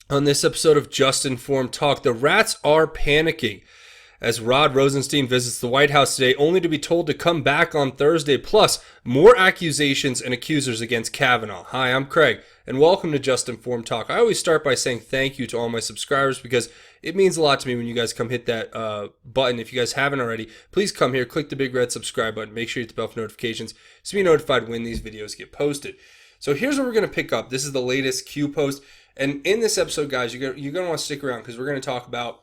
On this episode of Just Informed Talk, the rats are panicking as Rod Rosenstein visits the White House today, only to be told to come back on Thursday. Plus, more accusations and accusers against Kavanaugh. Hi, I'm Craig, and welcome to Just Informed Talk. I always start by saying thank you to all my subscribers because it means a lot to me when you guys come hit that button. If you guys haven't already, please come here, click the big red subscribe button, make sure you hit the bell for notifications so you're notified when these videos get posted. So here's what we're going to pick up. This is the latest Q post. And in this episode, guys, you're going to want to stick around because we're going to talk about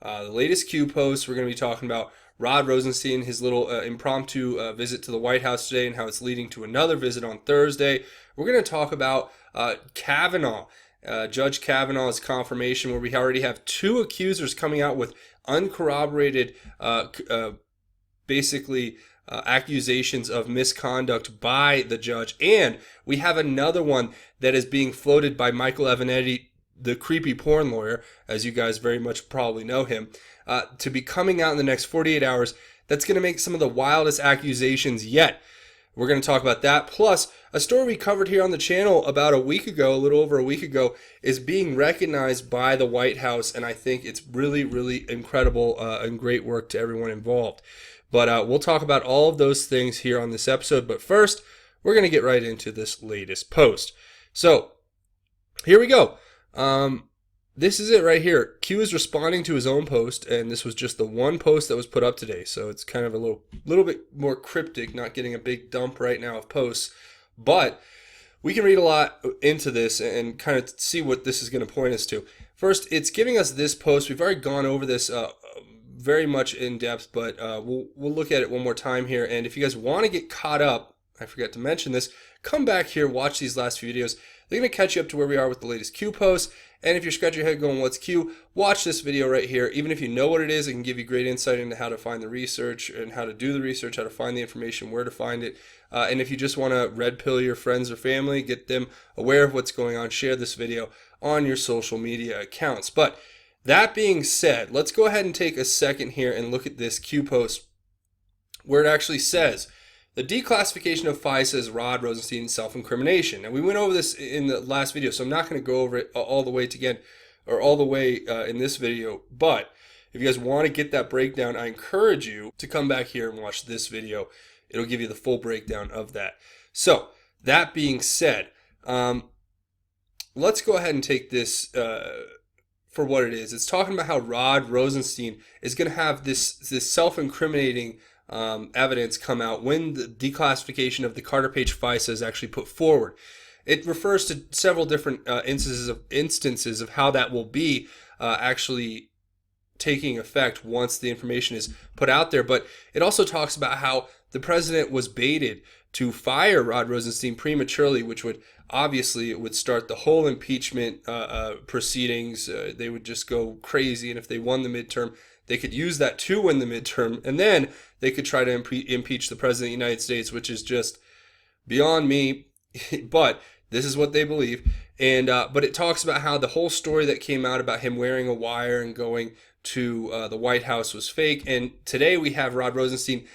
the latest Q post. We're going to be talking about Rod Rosenstein, his little impromptu visit to the White House today and how it's leading to another visit on Thursday. We're going to talk about Kavanaugh, Judge Kavanaugh's confirmation, where we already have two accusers coming out with uncorroborated, accusations of misconduct by the judge. And we have another one that is being floated by Michael Avenatti, the creepy porn lawyer, as you guys very much probably know him, to be coming out in the next 48 hours. That's going to make some of the wildest accusations yet. We're going to talk about that. Plus, a story we covered here on the channel about a week ago, a little over a week ago, is being recognized by the White House. And I think it's really, really incredible and great work to everyone involved. But we'll talk about all of those things here on this episode. But first, we're going to get right into this latest post. So, here we go. This is it right here. Q is responding to his own post, and this was just the one post that was put up today. So it's kind of a little bit more cryptic, not getting a big dump right now of posts. But we can read a lot into this and kind of see what this is going to point us to. First, it's giving us this post. We've already gone over this very much in depth, but we'll look at it one more time here. And if you guys want to get caught up, I forgot to mention this, come back here, watch these last few videos. They're going to catch you up to where we are with the latest Q posts. And if you're scratching your head going, what's Q? Watch this video right here. Even if you know what it is, it can give you great insight into how to find the research and how to do the research, how to find the information, where to find it. And if you just want to red pill your friends or family, get them aware of what's going on, share this video on your social media accounts. But that being said, let's go ahead and take a second here and look at this Q post where it actually says, the declassification of FISA is Rod Rosenstein's self-incrimination. And we went over this in the last video, so I'm not going to go over it all the way in this video. But if you guys want to get that breakdown, I encourage you to come back here and watch this video. It'll give you the full breakdown of that. So, that being said, let's go ahead and take this for what it is. It's talking about how Rod Rosenstein is going to have this self-incriminating evidence come out when the declassification of the Carter Page FISA is actually put forward. It refers to several different instances of how that will be actually taking effect once the information is put out there. But it also talks about how the president was baited to fire Rod Rosenstein prematurely, which would obviously it would start the whole impeachment proceedings. They would just go crazy, and if they won the midterm, they could use that to win the midterm, and then they could try to impeach the president of the United States, which is just beyond me. But this is what they believe. And but it talks about how the whole story that came out about him wearing a wire and going to the White House was fake. And today we have Rod Rosenstein.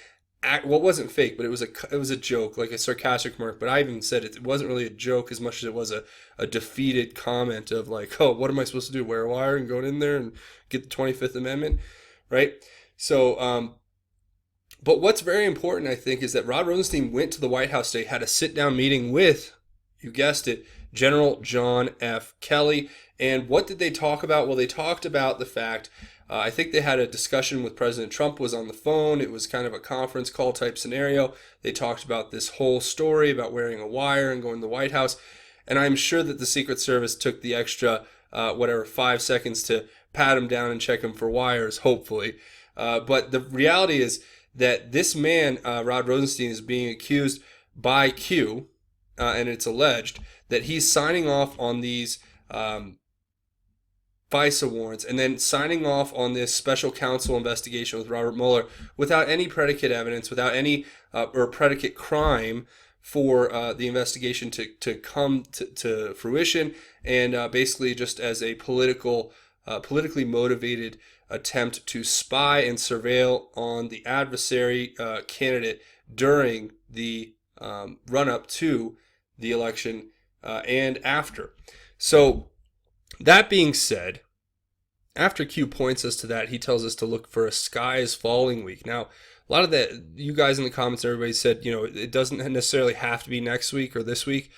Well, it wasn't fake, but it was a joke, like a sarcastic remark. But I even said it wasn't really a joke as much as it was a defeated comment of like, oh, what am I supposed to do? Wear a wire and go in there and get the 25th Amendment, right? So, but what's very important, I think, is that Rod Rosenstein went to the White House today, had a sit-down meeting with, you guessed it, General John F. Kelly. And what did they talk about? Well, they talked about the fact, I think they had a discussion with President Trump, was on the phone. It was kind of a conference call type scenario. They talked about this whole story about wearing a wire and going to the White House. And I'm sure that the Secret Service took the extra, 5 seconds to pat him down and check him for wires, hopefully. But the reality is that this man, Rod Rosenstein, is being accused by Q, and it's alleged that he's signing off on these FISA warrants and then signing off on this special counsel investigation with Robert Mueller without any predicate evidence, without any or predicate crime for the investigation to come to fruition, and basically just as a politically motivated attempt to spy and surveil on the adversary candidate during the run-up to the election and after. So That being said, after Q points us to that, he tells us to look for a sky is falling week. Now, a lot of that, you guys in the comments, everybody said, it doesn't necessarily have to be next week or this week,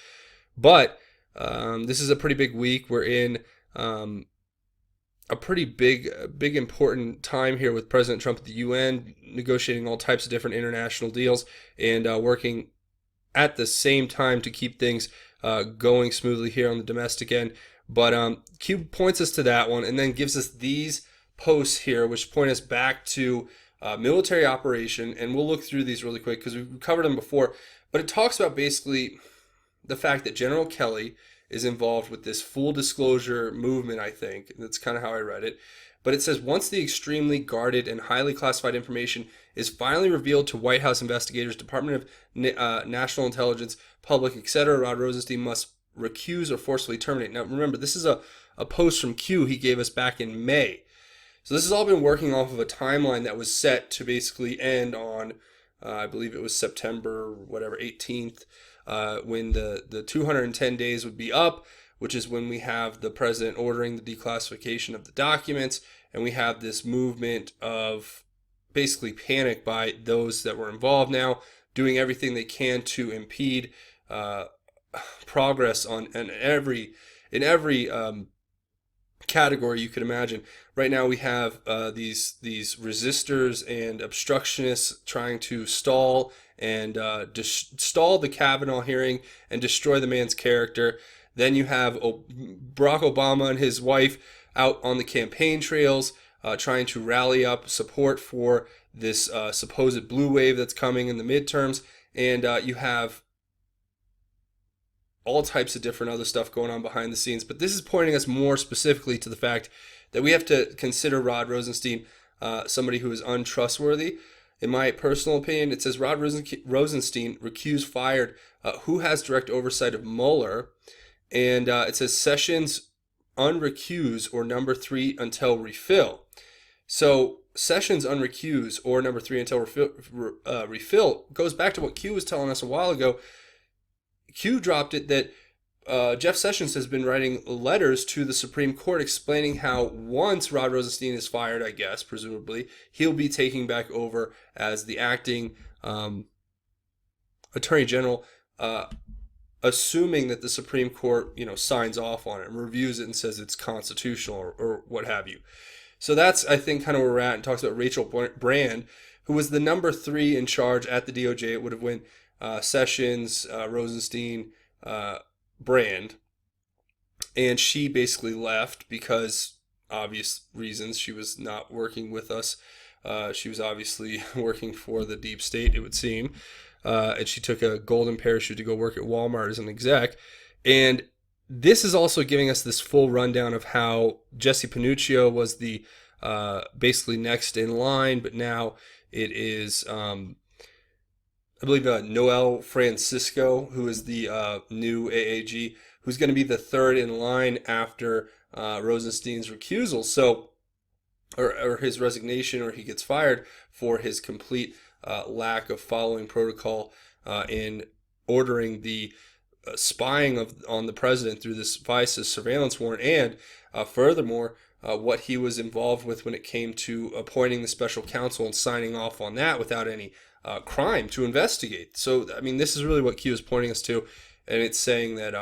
but this is a pretty big week. We're in a pretty big important time here with President Trump at the UN, negotiating all types of different international deals and working at the same time to keep things going smoothly here on the domestic end. But Q points us to that one and then gives us these posts here, which point us back to military operation. And we'll look through these really quick because we've covered them before. But it talks about basically the fact that General Kelly is involved with this full disclosure movement, I think. That's kind of how I read it. But it says, once the extremely guarded and highly classified information is finally revealed to White House investigators, Department of National Intelligence, public, etc., Rod Rosenstein must recuse or forcibly terminate. Now, remember, this is a post from Q he gave us back in May. So this has all been working off of a timeline that was set to basically end on, I believe it was September, 18th, when the 210 days would be up, which is when we have the president ordering the declassification of the documents, and we have this movement of basically panic by those that were involved now, doing everything they can to impede progress in every category you could imagine. Right now we have these resistors and obstructionists trying to stall stall the Kavanaugh hearing and destroy the man's character. Then you have Barack Obama and his wife out on the campaign trails trying to rally up support for this supposed blue wave that's coming in the midterms. And you have all types of different other stuff going on behind the scenes. But this is pointing us more specifically to the fact that we have to consider Rod Rosenstein somebody who is untrustworthy. In my personal opinion, it says Rod Rosenstein, recused, fired, who has direct oversight of Mueller. And it says Sessions unrecused or number 3 until refill. So Sessions unrecused or number 3 until refill goes back to what Q was telling us a while ago. Q dropped it that Jeff Sessions has been writing letters to the Supreme Court explaining how once Rod Rosenstein is fired, I guess, presumably, he'll be taking back over as the acting Attorney General, assuming that the Supreme Court, signs off on it and reviews it and says it's constitutional or what have you. So that's, I think, kind of where we're at, and talks about Rachel Brand, who was the number 3 in charge at the DOJ. It would have went Sessions, Rosenstein, Brand, and she basically left because obvious reasons. She was not working with us. She was obviously working for the deep state, it would seem, and she took a golden parachute to go work at Walmart as an exec. And this is also giving us this full rundown of how Jesse Panuccio was the basically next in line, but now it is I believe Noel Francisco, who is the new AAG, who's going to be the third in line after Rosenstein's recusal. So, or his resignation, or he gets fired for his complete lack of following protocol in ordering the spying on the president through this FISA surveillance warrant, and furthermore, what he was involved with when it came to appointing the special counsel and signing off on that without any crime to investigate. So, I mean, this is really what Q is pointing us to, and it's saying that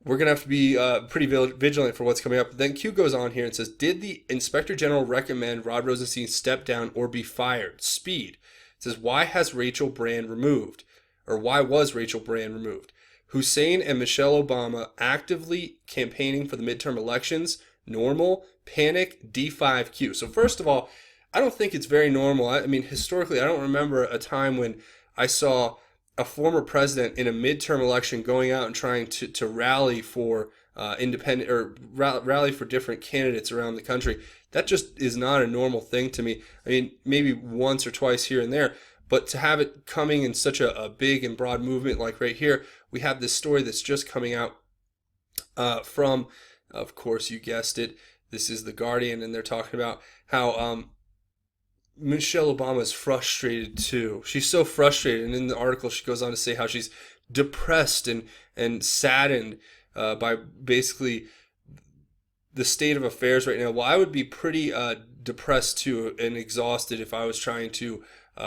we're going to have to be pretty vigilant for what's coming up. But then Q goes on here and says, did the Inspector General recommend Rod Rosenstein step down or be fired? Speed. It says, why has Rachel Brand removed? Or why was Rachel Brand removed? Hussein and Michelle Obama actively campaigning for the midterm elections. Normal. Panic. D5Q. So first of all, I don't think it's very normal. I mean, historically, I don't remember a time when I saw a former president in a midterm election going out and trying to rally for independent or rally for different candidates around the country. That just is not a normal thing to me. I mean, maybe once or twice here and there, but to have it coming in such a big and broad movement like right here, we have this story that's just coming out from, of course, you guessed it, this is The Guardian, and they're talking about how Michelle Obama is frustrated too. She's so frustrated, and in the article she goes on to say how she's depressed and saddened by basically the state of affairs right now. Well, I would be pretty depressed too and exhausted if I was trying to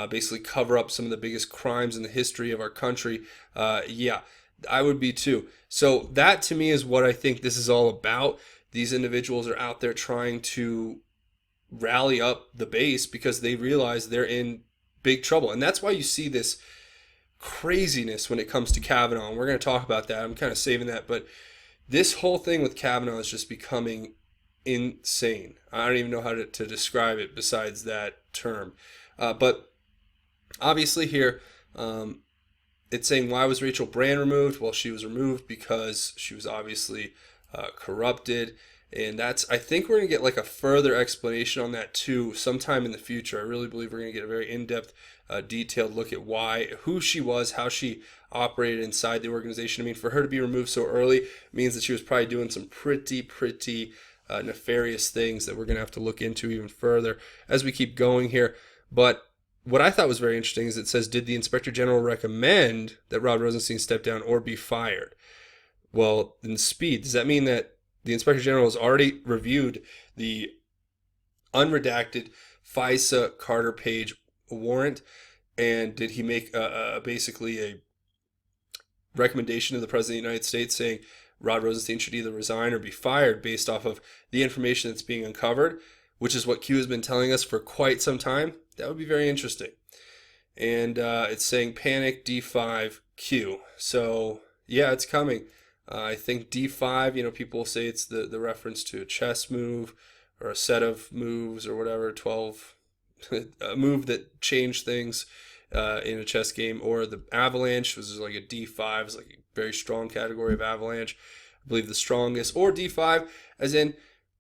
basically cover up some of the biggest crimes in the history of our country. Yeah, I would be too. So that to me is what I think this is all about. These individuals are out there trying to rally up the base because they realize they're in big trouble. And that's why you see this craziness when it comes to Kavanaugh. And we're going to talk about that. I'm kind of saving that. But this whole thing with Kavanaugh is just becoming insane. I don't even know how to describe it besides that term. But obviously here, it's saying, why was Rachel Brand removed? Well, she was removed because she was obviously corrupted. And I think we're going to get like a further explanation on that too sometime in the future. I really believe we're going to get a very in-depth, detailed look at who she was, how she operated inside the organization. I mean, for her to be removed so early means that she was probably doing some pretty nefarious things that we're going to have to look into even further as we keep going here. But what I thought was very interesting is it says, did the Inspector General recommend that Rod Rosenstein step down or be fired? Well, in speed, does that mean that the Inspector General has already reviewed the unredacted FISA Carter Page warrant? And did he make basically a recommendation to the President of the United States saying Rod Rosenstein should either resign or be fired based off of the information that's being uncovered, which is what Q has been telling us for quite some time? That would be very interesting. And it's saying panic D5Q. So, yeah, it's coming. I think D5, people say it's the reference to a chess move or a set of moves or whatever, 12, a move that changed things in a chess game, or the avalanche, which is like a D5, is like a very strong category of avalanche. I believe the strongest, or D5, as in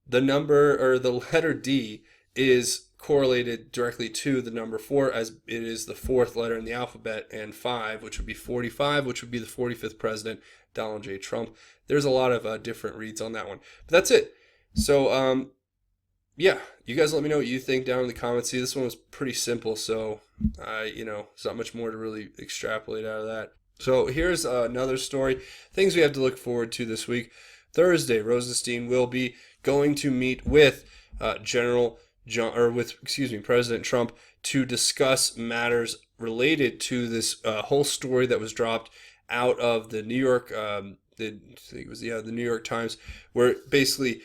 the number or the letter D is correlated directly to the number 4, as it is the fourth letter in the alphabet, and 5, which would be 45, which would be the 45th president, Donald J. Trump. There's a lot of different reads on that one. But that's it. So, yeah, you guys let me know what you think down in the comments. See, this one was pretty simple, so, there's not much more to really extrapolate out of that. So here's another story. Things we have to look forward to this week. Thursday, Rosenstein will be going to meet with President Trump to discuss matters related to this whole story that was dropped out of the New York, the New York Times, where it basically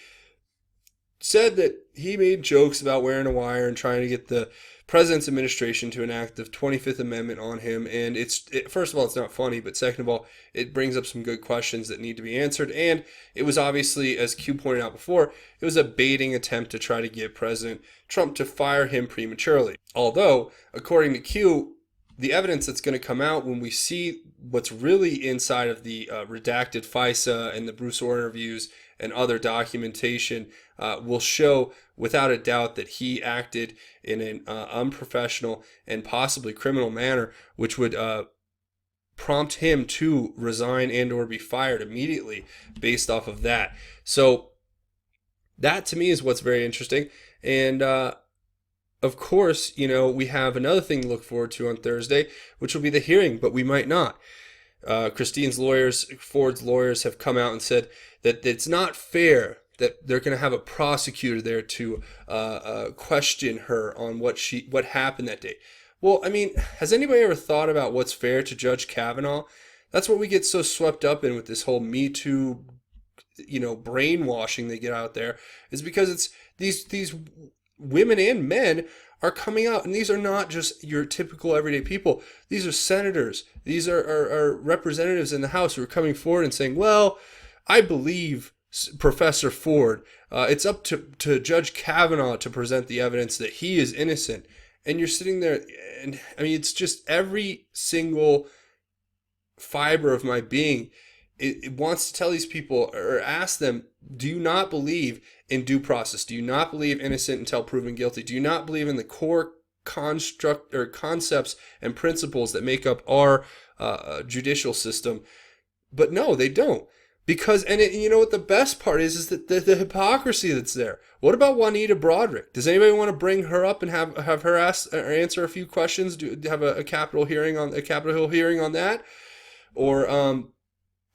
said that he made jokes about wearing a wire and trying to get the president's administration to enact the 25th Amendment on him. And first of all, it's not funny, but second of all, it brings up some good questions that need to be answered. And it was obviously, as Q pointed out before, it was a baiting attempt to try to get President Trump to fire him prematurely. Although, according to Q, the evidence that's going to come out when we see what's really inside of the redacted FISA and the Bruce Orr interviews and other documentation will show without a doubt that he acted in an unprofessional and possibly criminal manner, which would prompt him to resign and or be fired immediately based off of that. So that to me is what's very interesting. And of course, we have another thing to look forward to on Thursday, which will be the hearing, but we might not. Christine's lawyers, Ford's lawyers, have come out and said that it's not fair that they're going to have a prosecutor there to question her on what happened that day. Well, I mean, has anybody ever thought about what's fair to Judge Kavanaugh? That's what we get so swept up in with this whole Me Too, brainwashing they get out there, is because it's these women and men are coming out, and these are not just your typical everyday people. These are senators. These are representatives in the House who are coming forward and saying, well, I believe Professor Ford. It's up to Judge Kavanaugh to present the evidence that he is innocent. And you're sitting there, and I mean, it's just every single fiber of my being. It wants to tell these people or ask them, do you not believe in due process? Do you not believe innocent until proven guilty? Do you not believe in the core construct or concepts and principles that make up our judicial system? But no, they don't. Because, you know what the best part is that the hypocrisy that's there. What about Juanita Broderick? Does anybody want to bring her up and have her ask or answer a few questions? Have a Capitol Hill hearing on that? Or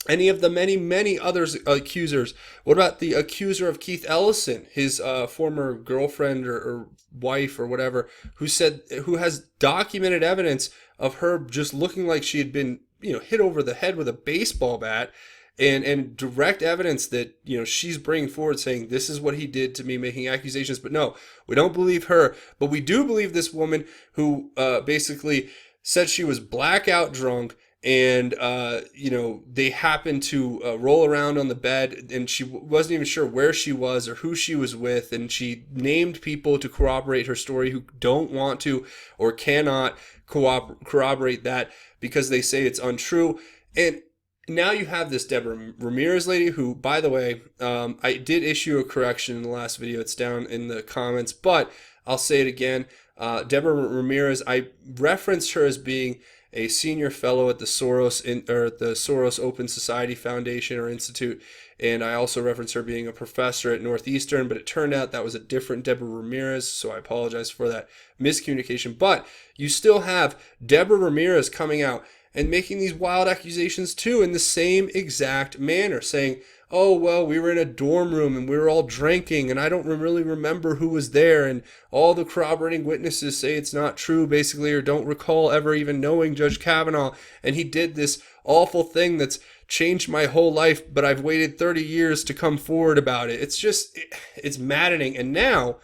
Any of the many, many others accusers? What about the accuser of Keith Ellison, his former girlfriend or wife or whatever, who has documented evidence of her just looking like she had been, hit over the head with a baseball bat, and direct evidence that she's bringing forward saying this is what he did to me, making accusations. But no, we don't believe her, but we do believe this woman who basically said she was blackout drunk, and they happened to roll around on the bed, and she wasn't even sure where she was or who she was with, and she named people to corroborate her story who don't want to or cannot corroborate that because they say it's untrue. And now you have this Deborah Ramirez lady who, by the way, I did issue a correction in the last video. It's down in the comments, but I'll say it again. Deborah Ramirez, I referenced her as being a senior fellow at the Soros Open Society Foundation or Institute, and I also referenced her being a professor at Northeastern, but it turned out that was a different Deborah Ramirez, so I apologize for that miscommunication. But you still have Deborah Ramirez coming out and making these wild accusations too in the same exact manner, saying, oh, well, we were in a dorm room and we were all drinking and I don't really remember who was there, and all the corroborating witnesses say it's not true, basically, or don't recall ever even knowing Judge Kavanaugh, and he did this awful thing that's changed my whole life, but I've waited 30 years to come forward about it. It's maddening. And now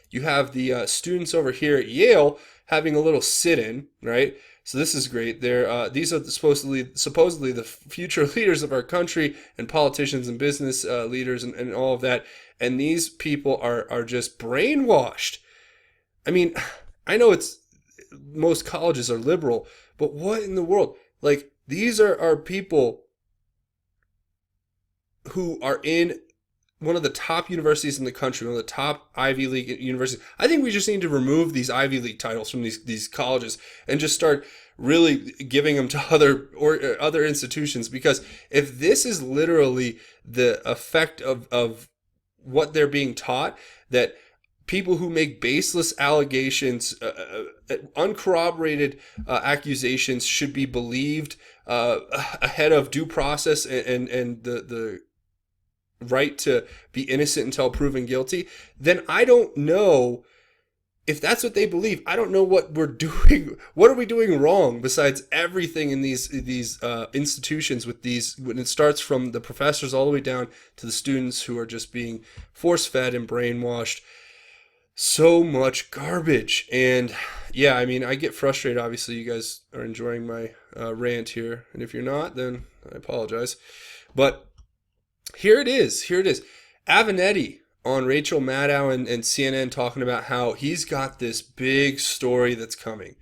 you have the students over here at Yale having a little sit-in, right? So this is great. These are supposedly the future leaders of our country, and politicians and business leaders and all of that. And these people are just brainwashed. I mean, I know most colleges are liberal, but what in the world? Like, these are people who are in one of the top universities in the country, one of the top Ivy League universities. I think we just need to remove these Ivy League titles from these colleges and just start really giving them to other institutions. Because if this is literally the effect of what they're being taught, that people who make baseless allegations, uncorroborated accusations, should be believed ahead of due process and the right to be innocent until proven guilty, then I don't know if that's what they believe. I don't know what we're doing. What are we doing wrong besides everything in these institutions with these, when it starts from the professors all the way down to the students who are just being force-fed and brainwashed. So much garbage. And yeah, I mean, I get frustrated. Obviously, you guys are enjoying my rant here, and if you're not, then I apologize. But here it is. Avenatti on Rachel Maddow and CNN talking about how he's got this big story that's coming.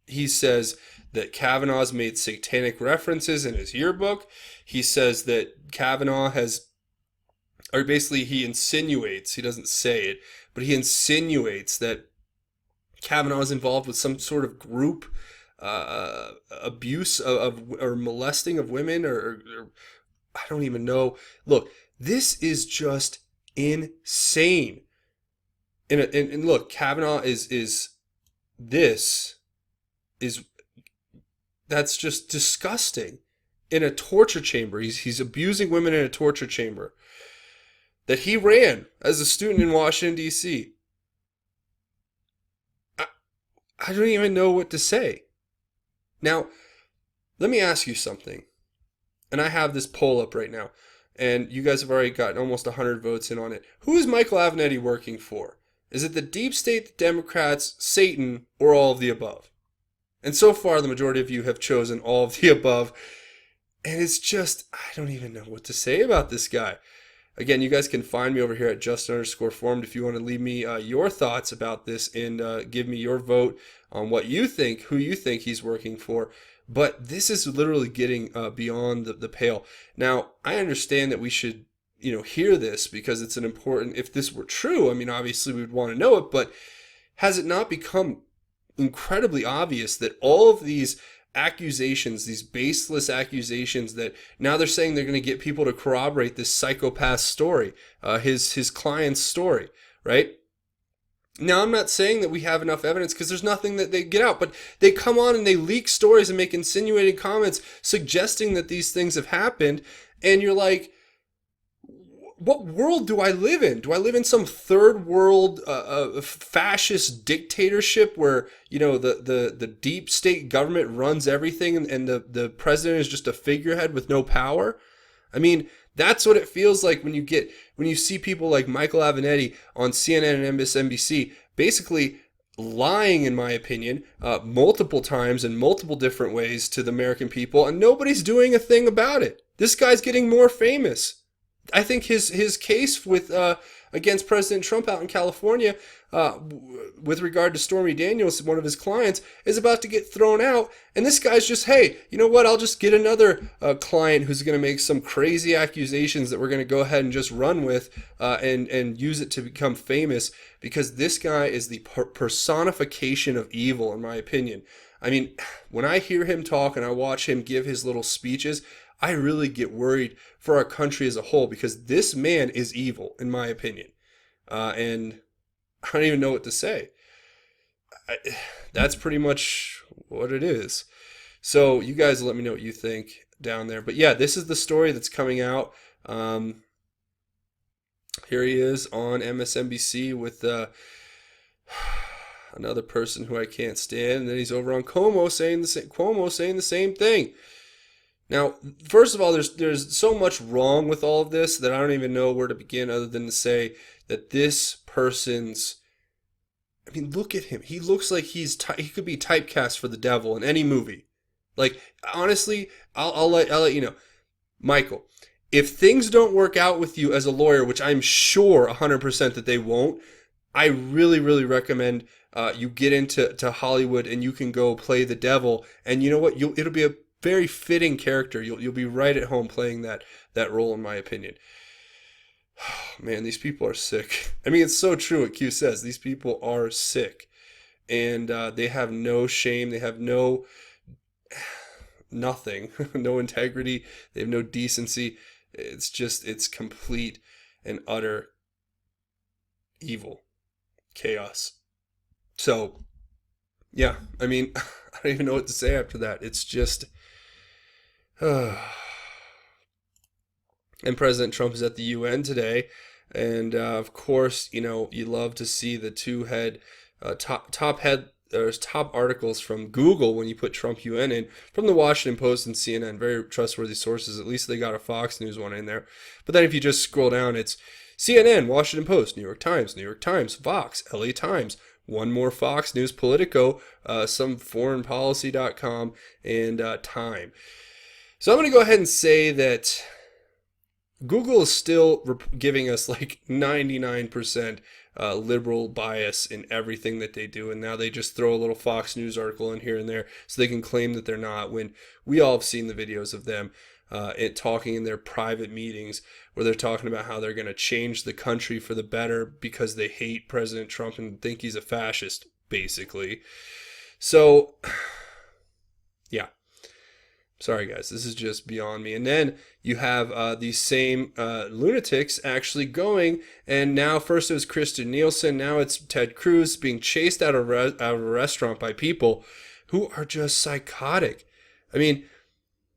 He says that Kavanaugh's made satanic references in his yearbook. He says that Kavanaugh or basically he insinuates, he doesn't say it, but he insinuates that Kavanaugh is involved with some sort of group abuse or molesting of women, or I don't even know. Look, this is just insane. And look, Kavanaugh that's just disgusting. In a torture chamber, he's abusing women in a torture chamber that he ran as a student in Washington, D.C. I don't even know what to say. Now, let me ask you something. And I have this poll up right now, and you guys have already gotten almost 100 votes in on it. Who is Michael Avenatti working for? Is it the deep state, the Democrats, Satan, or all of the above? And so far, the majority of you have chosen all of the above. And it's just, I don't even know what to say about this guy. Again, you guys can find me over here at Justin_Formed if you want to leave me your thoughts about this and give me your vote on what you think, who you think he's working for. But this is literally getting beyond the pale. Now, I understand that we should, hear this because it's an important, if this were true, I mean, obviously we would want to know it, but has it not become incredibly obvious that all of these accusations, these baseless accusations, that now they're saying they're going to get people to corroborate this psychopath story, his client's story, right? Now, I'm not saying that we have enough evidence because there's nothing that they get out, but they come on and they leak stories and make insinuating comments suggesting that these things have happened. And you're like, what world do I live in? Do I live in some third world fascist dictatorship where, you know, the deep state government runs everything and the president is just a figurehead with no power? I mean, that's what it feels like when you see people like Michael Avenatti on CNN and MSNBC basically lying, in my opinion, multiple times in multiple different ways to the American people, and nobody's doing a thing about it. This guy's getting more famous. I think his case with against President Trump out in California, with regard to Stormy Daniels, one of his clients, is about to get thrown out. And this guy's just, hey, you know what? I'll just get another client who's going to make some crazy accusations that we're going to go ahead and just run with and use it to become famous, because this guy is the personification of evil, in my opinion. I mean, when I hear him talk and I watch him give his little speeches, I really get worried for our country as a whole, because this man is evil, in my opinion. And I don't even know what to say. That's pretty much what it is. So you guys let me know what you think down there. But yeah, this is the story that's coming out. Here he is on MSNBC with another person who I can't stand. And then he's over on Cuomo saying the same thing. Now, first of all, there's so much wrong with all of this that I don't even know where to begin other than to say that this person's, I mean, look at him. He looks like he could be typecast for the devil in any movie. Like, honestly, I'll let you know. Michael, if things don't work out with you as a lawyer, which I'm sure 100% that they won't, I really, really recommend you get into Hollywood and you can go play the devil. And you know what? It'll be a very fitting character. You'll be right at home playing that role, in my opinion. Man, these people are sick. I mean, it's so true what Q says. These people are sick, and they have no shame. They have nothing, no integrity. They have no decency. It's complete and utter evil, chaos. So, yeah, I mean, I don't even know what to say after that. It's just. And President Trump is at the UN today, and of course, you know, you love to see the top articles from Google when you put Trump UN in, from the Washington Post and CNN, very trustworthy sources. At least they got a Fox News one in there. But then if you just scroll down, it's CNN, Washington Post, New York Times, Fox, LA Times. One more Fox News, Politico, some foreignpolicy.com, and Time. So I'm going to go ahead and say that Google is still giving us like 99% liberal bias in everything that they do. And now they just throw a little Fox News article in here and there so they can claim that they're not, when we all have seen the videos of them talking in their private meetings where they're talking about how they're going to change the country for the better because they hate President Trump and think he's a fascist, basically. So, yeah. Sorry, guys, this is just beyond me. And then you have these same lunatics actually going, and now first it was Kristen Nielsen, now it's Ted Cruz being chased out of a restaurant by people who are just psychotic. I mean,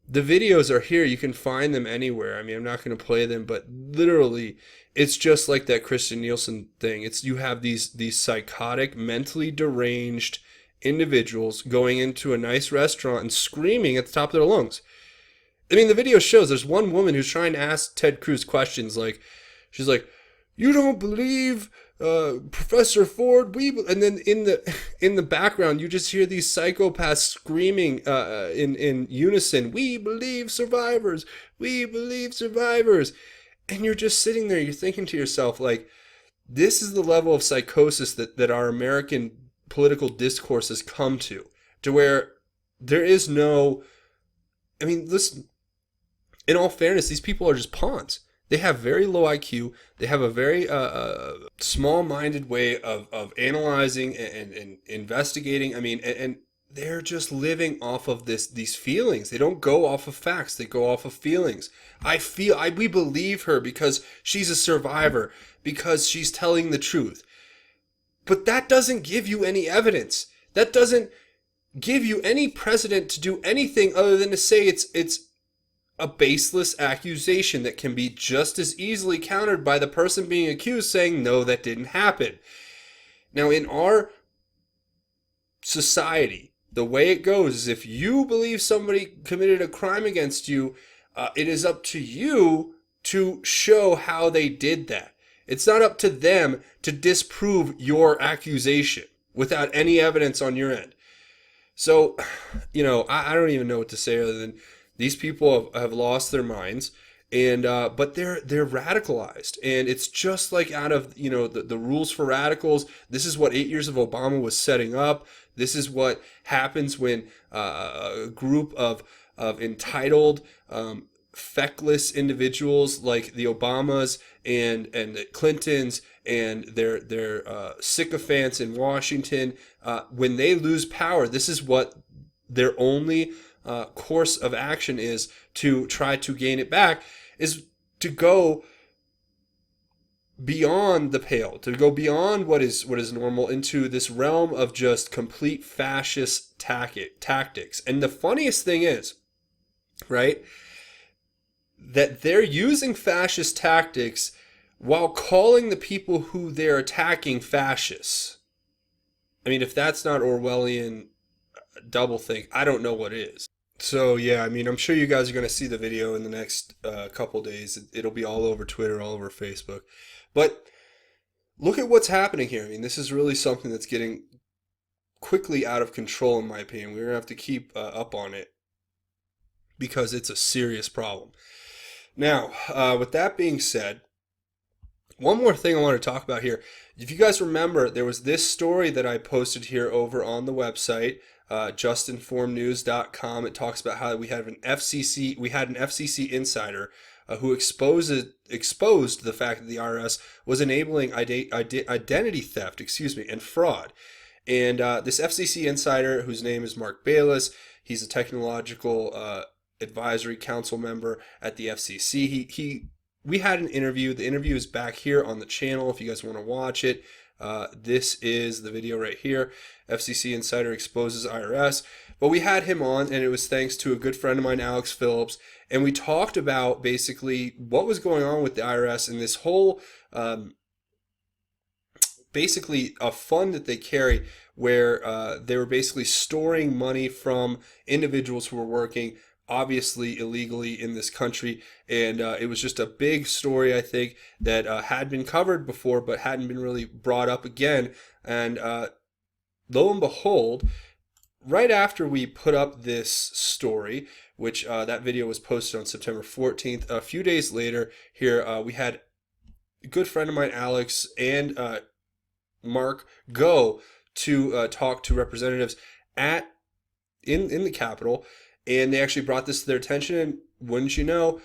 the videos are here. You can find them anywhere. I mean, I'm not going to play them, but literally, it's just like that Kristen Nielsen thing. You have these psychotic, mentally deranged individuals going into a nice restaurant and screaming at the top of their lungs. I mean, the video shows there's one woman who's trying to ask Ted Cruz questions, like, she's like, "You don't believe Professor Ford?" And then in the background, you just hear these psychopaths screaming in unison, "We believe survivors! We believe survivors!" And you're just sitting there, you're thinking to yourself, like, this is the level of psychosis that our American political discourse has come to where there is no, I mean, listen, in all fairness, these people are just pawns. They have very low IQ. They have a very small-minded way of analyzing and investigating. I mean, and they're just living off of these feelings. They don't go off of facts. They go off of feelings. We believe her because she's a survivor, because she's telling the truth. But that doesn't give you any evidence. That doesn't give you any precedent to do anything other than to say it's a baseless accusation that can be just as easily countered by the person being accused saying, no, that didn't happen. Now, in our society, the way it goes is if you believe somebody committed a crime against you, it is up to you to show how they did that. It's not up to them to disprove your accusation without any evidence on your end. So, I don't even know what to say other than these people have lost their minds, and but they're radicalized, and it's just like out of the rules for radicals. This is what 8 years of Obama was setting up. This is what happens when a group of entitled, feckless individuals like the Obamas and the Clintons and their sycophants in Washington, when they lose power, this is what their only course of action is to try to gain it back, is to go beyond the pale, to go beyond what is normal into this realm of just complete fascist tactics. And the funniest thing is, right, that they're using fascist tactics while calling the people who they're attacking fascists. I mean, if that's not Orwellian doublethink, I don't know what is. So yeah, I mean, I'm sure you guys are going to see the video in the next couple days. It'll be all over Twitter, all over Facebook. But look at what's happening here. I mean, this is really something that's getting quickly out of control, in my opinion. We're going to have to keep up on it because it's a serious problem. Now, with that being said, one more thing I want to talk about here. If you guys remember, there was this story that I posted here over on the website, justinformednews.com. It talks about how we had an FCC insider who exposed the fact that the IRS was enabling identity theft, and fraud. And this FCC insider, whose name is Mark Bayless, he's a technological advisory council member at the FCC. We had an interview. The interview is back here on the channel if you guys want to watch it. This is the video right here. FCC insider exposes IRS. But we had him on, and it was thanks to a good friend of mine, Alex Phillips. And we talked about basically what was going on with the IRS and this whole, basically a fund that they carry where they were basically storing money from individuals who were working obviously illegally in this country. And it was just a big story, I think, that had been covered before but hadn't been really brought up again. And lo and behold, right after we put up this story, which that video was posted on September 14th, a few days later here, we had a good friend of mine, Alex, and Mark go to talk to representatives in the Capitol. And they actually brought this to their attention, and wouldn't you know,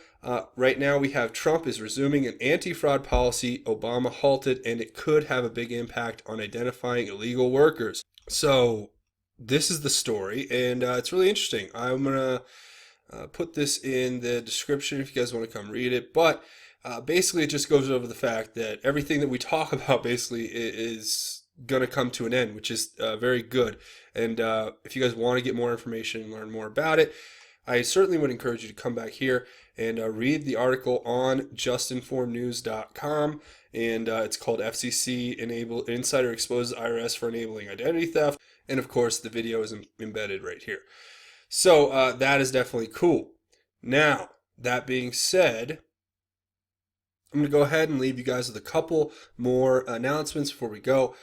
right now we have Trump is resuming an anti-fraud policy Obama halted, and it could have a big impact on identifying illegal workers. So this is the story, and it's really interesting. I'm going to put this in the description if you guys want to come read it. But basically it just goes over the fact that everything that we talk about basically is going to come to an end, which is very good. And if you guys want to get more information and learn more about it, I certainly would encourage you to come back here and read the article on justinformednews.com. And it's called FCC Insider Exposes IRS for Enabling Identity Theft. And of course, the video is embedded right here. So that is definitely cool. Now, that being said, I'm going to go ahead and leave you guys with a couple more announcements before we go.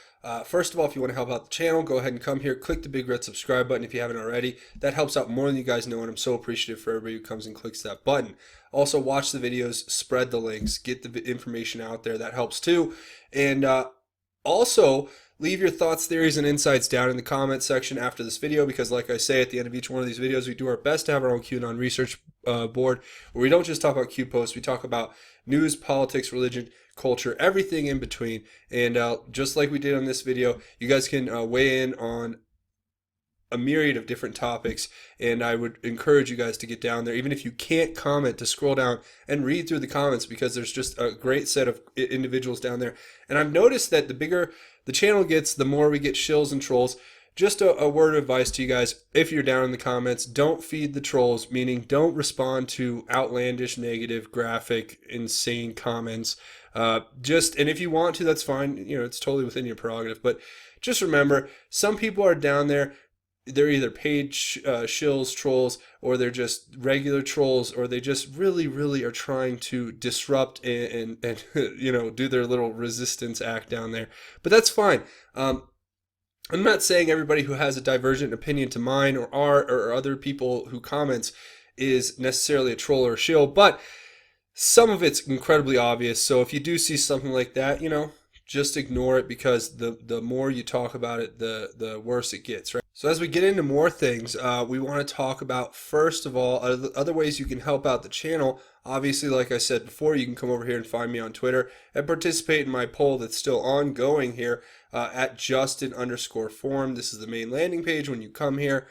First of all, if you want to help out the channel, go ahead and come here, click the big red subscribe button if you haven't already. That helps out more than you guys know, and I'm so appreciative for everybody who comes and clicks that button. Also, watch the videos, spread the links, get the information out there. That helps too. And also, leave your thoughts, theories, and insights down in the comment section after this video, because like I say at the end of each one of these videos, we do our best to have our own QAnon research board, where we don't just talk about Q posts, we talk about news, politics, religion, culture, everything in between. And just like we did on this video, you guys can weigh in on a myriad of different topics, and I would encourage you guys to get down there, even if you can't comment, to scroll down and read through the comments, because there's just a great set of individuals down there. And I've noticed that the bigger the channel gets, the more we get shills and trolls. Just a word of advice to you guys: if you're down in the comments, don't feed the trolls, meaning don't respond to outlandish, negative, graphic, insane comments. And if you want to, that's fine. It's totally within your prerogative. But just remember, some people are down there, they're either paid shills, trolls, or they're just regular trolls, or they just really, really are trying to disrupt and do their little resistance act down there. But that's fine. I'm not saying everybody who has a divergent opinion to mine or other people who comments is necessarily a troll or a shill, but some of it's incredibly obvious. So if you do see something like that, just ignore it, because the more you talk about it, the worse it gets, right? So as we get into more things, we want to talk about, first of all, other ways you can help out the channel. Obviously, like I said before, you can come over here and find me on Twitter and participate in my poll that's still ongoing here at Justin_Form. This is the main landing page when you come here.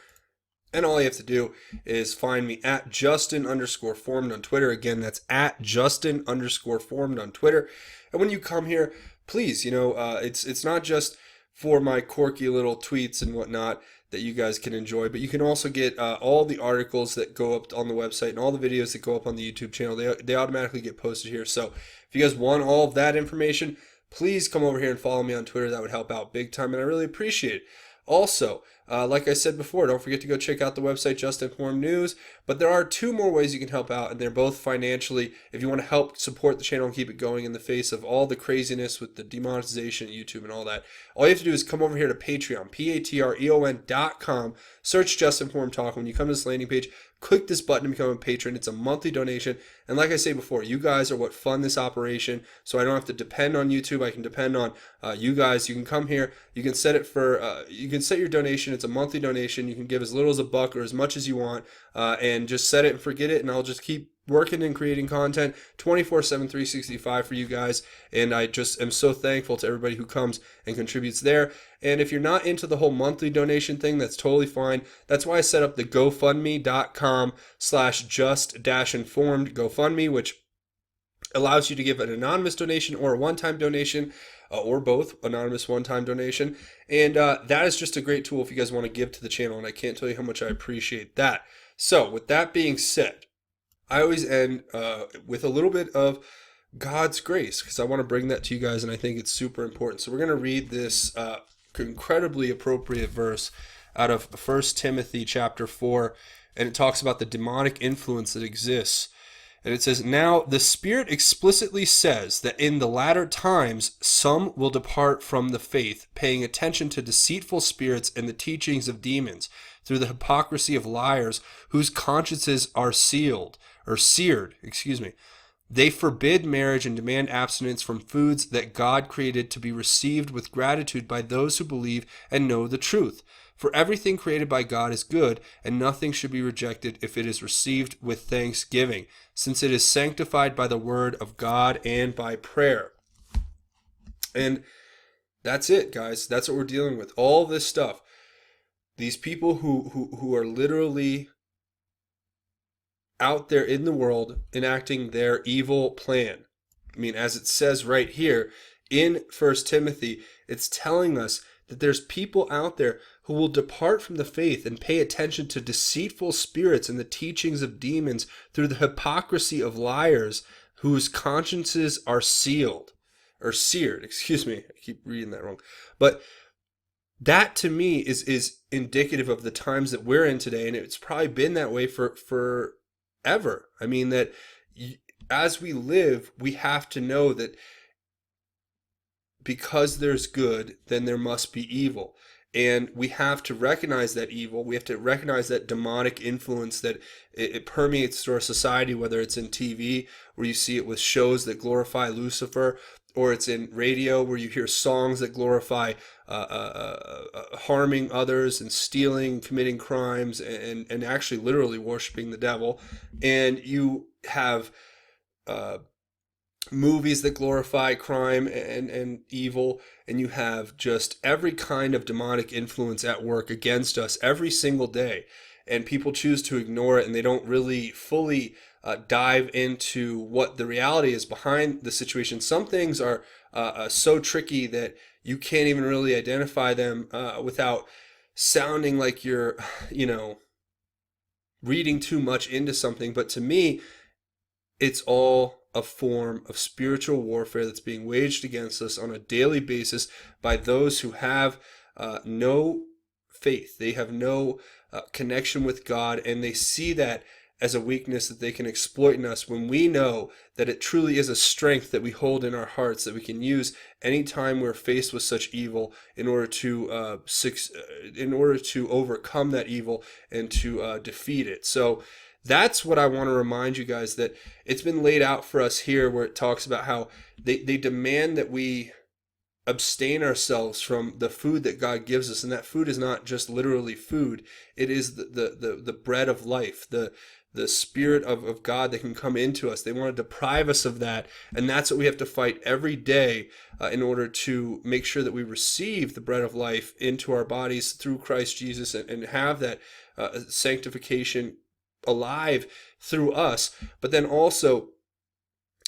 And all you have to do is find me at Justin_Formed on Twitter. Again, that's at Justin_Formed on Twitter. And when you come here, please, it's not just for my quirky little tweets and whatnot that you guys can enjoy, but you can also get all the articles that go up on the website and all the videos that go up on the YouTube channel. They automatically get posted here. So if you guys want all of that information, please come over here and follow me on Twitter. That would help out big time, and I really appreciate it. Also, like I said before, don't forget to go check out the website, Just Informed News. But there are two more ways you can help out, and they're both financially. If you want to help support the channel and keep it going in the face of all the craziness with the demonetization at YouTube and all that, all you have to do is come over here to Patreon, patreon.com, search Just Informed Talk. When you come to this landing page, click this button to become a patron. It's a monthly donation. And like I say before, you guys are what fund this operation, so I don't have to depend on YouTube. I can depend on you guys. You can come here. You can set it for, you can set your donation. It's a monthly donation. You can give as little as $1 or as much as you want, and just set it and forget it, and I'll just keep working and creating content 24/7, 365 for you guys. And I just am so thankful to everybody who comes and contributes there. And if you're not into the whole monthly donation thing, that's totally fine. That's why I set up the GoFundMe.com/just-informed GoFundMe, which allows you to give an anonymous donation or a one-time donation, or both, anonymous one-time donation. And that is just a great tool if you guys want to give to the channel, and I can't tell you how much I appreciate that. So with that being said, I always end with a little bit of God's grace, because I want to bring that to you guys, and I think it's super important. So we're going to read this incredibly appropriate verse out of 1 Timothy chapter 4, and it talks about the demonic influence that exists. And it says, "Now the Spirit explicitly says that in the latter times some will depart from the faith, paying attention to deceitful spirits and the teachings of demons, through the hypocrisy of liars, whose consciences are seared. They forbid marriage and demand abstinence from foods that God created to be received with gratitude by those who believe and know the truth. For everything created by God is good, and nothing should be rejected if it is received with thanksgiving, since it is sanctified by the word of God and by prayer." And that's it, guys. That's what we're dealing with. All this stuff. These people who are literally out there in the world enacting their evil plan. I mean, as it says right here in 1 Timothy, it's telling us that there's people out there who will depart from the faith and pay attention to deceitful spirits and the teachings of demons through the hypocrisy of liars, whose consciences are seared. I keep reading that wrong. But that to me is indicative of the times that we're in today, and it's probably been that way for ever. I mean, that as we live, we have to know that because there's good, then there must be evil. And we have to recognize that evil. We have to recognize that demonic influence that it permeates through our society, whether it's in TV, where you see it with shows that glorify Lucifer, or it's in radio where you hear songs that glorify harming others and stealing, committing crimes, and actually literally worshiping the devil. And you have movies that glorify crime and evil, and you have just every kind of demonic influence at work against us every single day. And people choose to ignore it, and they don't really fully dive into what the reality is behind the situation. Some things are so tricky that you can't even really identify them without sounding like you're, you know, reading too much into something. But to me, it's all a form of spiritual warfare that's being waged against us on a daily basis by those who have no faith. They have no connection with God, and they see that as a weakness that they can exploit in us, when we know that it truly is a strength that we hold in our hearts that we can use anytime we're faced with such evil in order to overcome that evil and to defeat it. So that's what I want to remind you guys, that it's been laid out for us here, where it talks about how they demand that we abstain ourselves from the food that God gives us. And that food is not just literally food. It is the bread of life, the spirit of God that can come into us. They want to deprive us of that. And that's what we have to fight every day in order to make sure that we receive the bread of life into our bodies through Christ Jesus, and have that sanctification alive through us. But then also,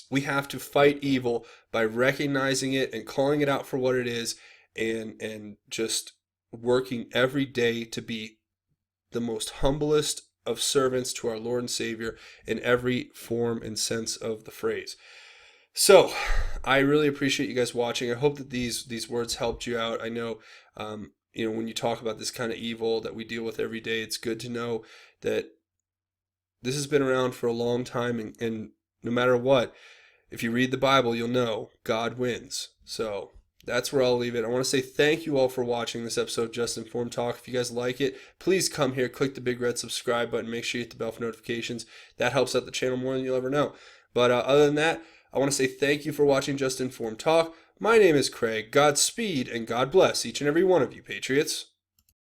we have to fight evil by recognizing it and calling it out for what it is, and just working every day to be the most humblest of servants to our Lord and Savior in every form and sense of the phrase. So I really appreciate you guys watching. I hope that these words helped you out. I know when you talk about this kind of evil that we deal with every day, it's good to know that this has been around for a long time, and no matter what, if you read the Bible, you'll know God wins. So that's where I'll leave it. I want to say thank you all for watching this episode of Just Informed Talk. If you guys like it, please come here, click the big red subscribe button, make sure you hit the bell for notifications. That helps out the channel more than you'll ever know. But other than that, I want to say thank you for watching Just Informed Talk. My name is Craig. Godspeed and God bless each and every one of you, Patriots.